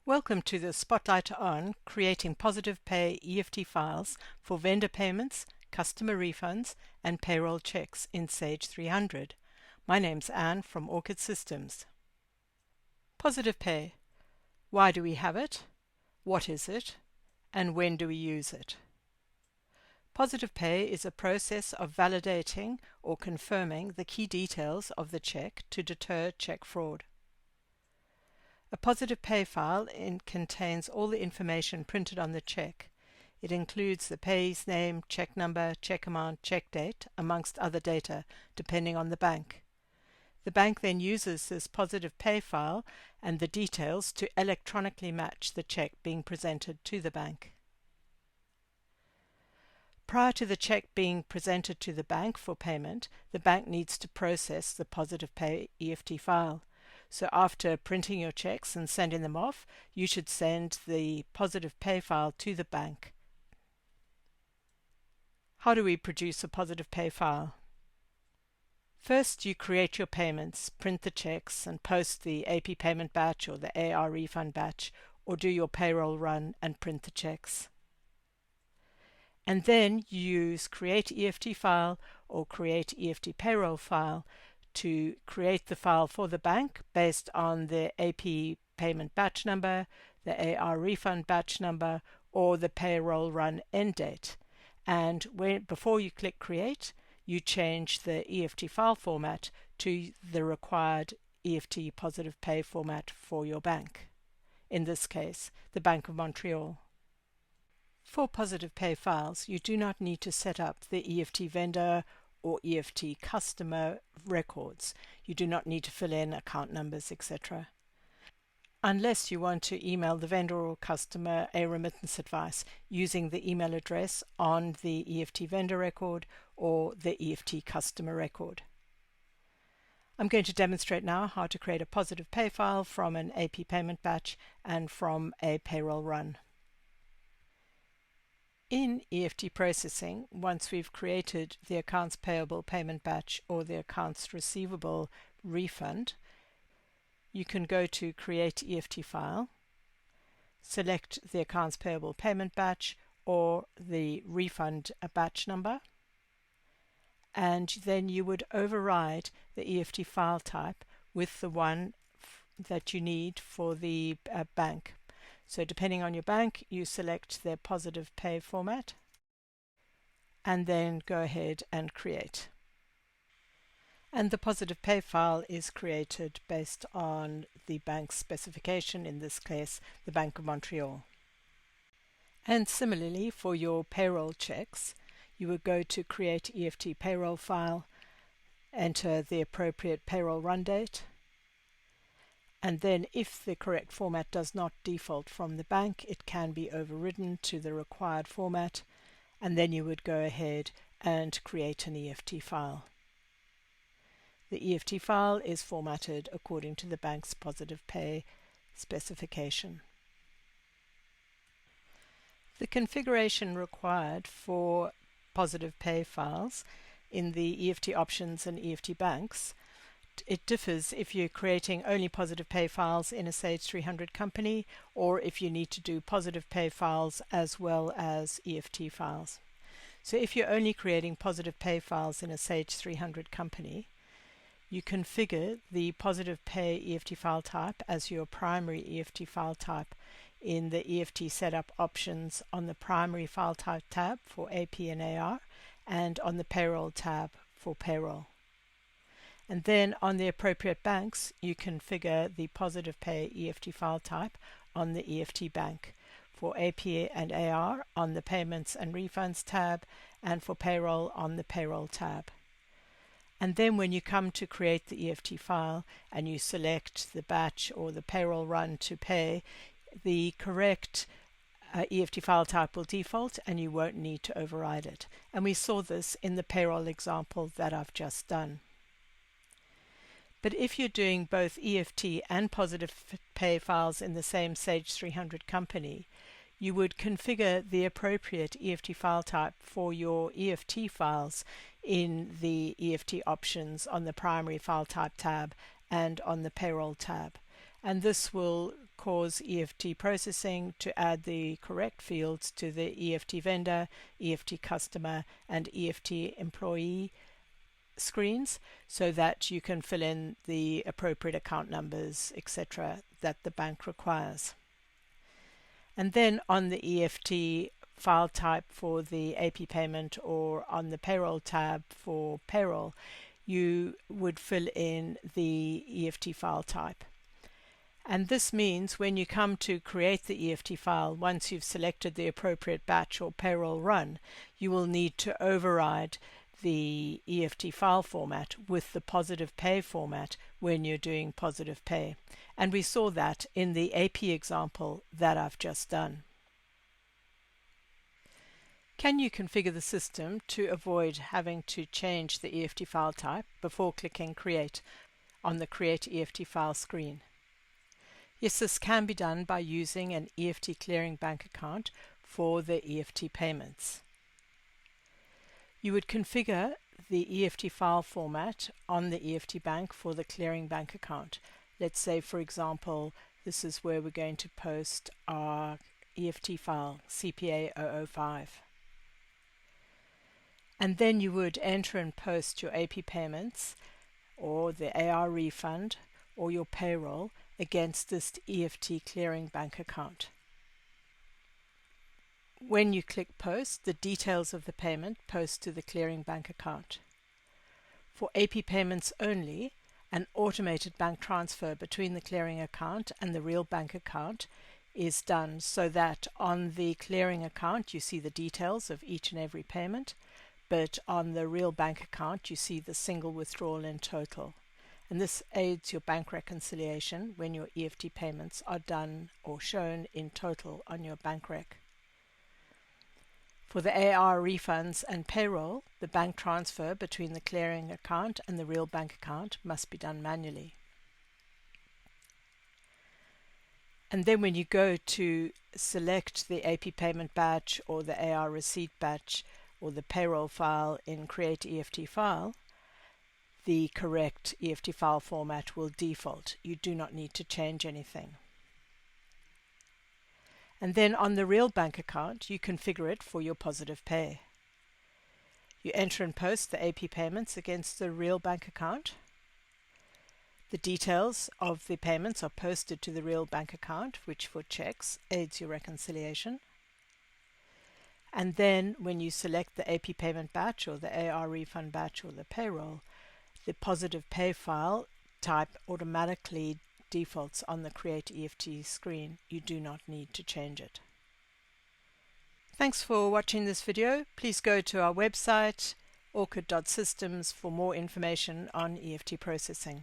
Welcome to the Spotlight on Creating Positive Pay EFT Files for Vendor Payments, Customer Refunds, and Payroll Checks in Sage300. My name's Anne from Orchid Systems. Positive Pay. Why do we have it? What is it? And when do we use it? Positive Pay is a process of validating or confirming the key details of the check to deter check fraud. A positive pay file contains all the information printed on the check. It includes the payee's name, check number, check amount, check date, amongst other data, depending on the bank. The bank then uses this positive pay file and the details to electronically match the check being presented to the bank. Prior to the check being presented to the bank for payment, the bank needs to process the positive pay EFT file. So after printing your checks and sending them off, you should send the positive pay file to the bank. How do we produce a positive pay file? First, you create your payments, print the checks, and post the AP payment batch or the AR refund batch, or do your payroll run and print the checks. And then you use Create EFT File or Create EFT Payroll File to create the file for the bank based on the AP payment batch number, the AR refund batch number, or the payroll run end date. And before you click Create, you change the EFT file format to the required EFT positive pay format for your bank. In this case, the Bank of Montreal. For positive pay files, you do not need to set up the EFT vendor or EFT customer records. You do not need to fill in account numbers, etc. Unless you want to email the vendor or customer a remittance advice using the email address on the EFT vendor record or the EFT customer record. I'm going to demonstrate now how to create a positive pay file from an AP payment batch and from a payroll run. In EFT Processing, once we've created the accounts payable payment batch or the accounts receivable refund, you can go to Create EFT File, select the accounts payable payment batch or the refund batch number, and then you would override the EFT file type with the one that you need for the bank. So depending on your bank, you select their positive pay format and then go ahead and create. And the positive pay file is created based on the bank's specification, in this case, the Bank of Montreal. And similarly, for your payroll checks, you would go to Create EFT Payroll File, enter the appropriate payroll run date, and then if the correct format does not default from the bank, it can be overridden to the required format, and then you would go ahead and create an EFT file. The EFT file is formatted according to the bank's positive pay specification. The configuration required for positive pay files in the EFT options and EFT banks, it differs if you're creating only positive pay files in a Sage300 company or if you need to do positive pay files as well as EFT files. So if you're only creating positive pay files in a Sage300 company, you configure the positive pay EFT file type as your primary EFT file type in the EFT setup options on the primary file type tab for AP and AR and on the payroll tab for payroll. And then on the appropriate banks, you configure the positive pay EFT file type on the EFT bank, for AP and AR on the payments and refunds tab, and for payroll on the payroll tab. And then when you come to create the EFT file and you select the batch or the payroll run to pay, the correct EFT file type will default and you won't need to override it. And we saw this in the payroll example that I've just done. But if you're doing both EFT and positive pay files in the same Sage300 company, you would configure the appropriate EFT file type for your EFT files in the EFT options on the primary file type tab and on the payroll tab. And this will cause EFT processing to add the correct fields to the EFT vendor, EFT customer, and EFT employee screens so that you can fill in the appropriate account numbers, etc., that the bank requires. And then on the EFT file type for the AP payment or on the payroll tab for payroll, you would fill in the EFT file type. And this means when you come to create the EFT file, once you've selected the appropriate batch or payroll run, you will need to override the EFT file format with the positive pay format when you're doing positive pay. And we saw that in the AP example that I've just done. Can you configure the system to avoid having to change the EFT file type before clicking Create on the Create EFT File screen? Yes, this can be done by using an EFT clearing bank account for the EFT payments. You would configure the EFT file format on the EFT bank for the clearing bank account. Let's say, for example, this is where we're going to post our EFT file, CPA 005. And then you would enter and post your AP payments or the AR refund or your payroll against this EFT clearing bank account. When you click Post, the details of the payment post to the clearing bank account. For AP payments only, an automated bank transfer between the clearing account and the real bank account is done so that on the clearing account you see the details of each and every payment, but on the real bank account you see the single withdrawal in total. And this aids your bank reconciliation when your EFT payments are done or shown in total on your bank rec. For the AR refunds and payroll, the bank transfer between the clearing account and the real bank account must be done manually. And then when you go to select the AP payment batch or the AR receipt batch or the payroll file in Create EFT File, the correct EFT file format will default. You do not need to change anything. And then on the real bank account, you configure it for your positive pay. You enter and post the AP payments against the real bank account. The details of the payments are posted to the real bank account, which for checks aids your reconciliation. And then when you select the AP payment batch or the AR refund batch or the payroll, the positive pay file type automatically defaults on the Create EFT screen. You do not need to change it. Thanks for watching this video. Please go to our website orchid.systems for more information on EFT processing.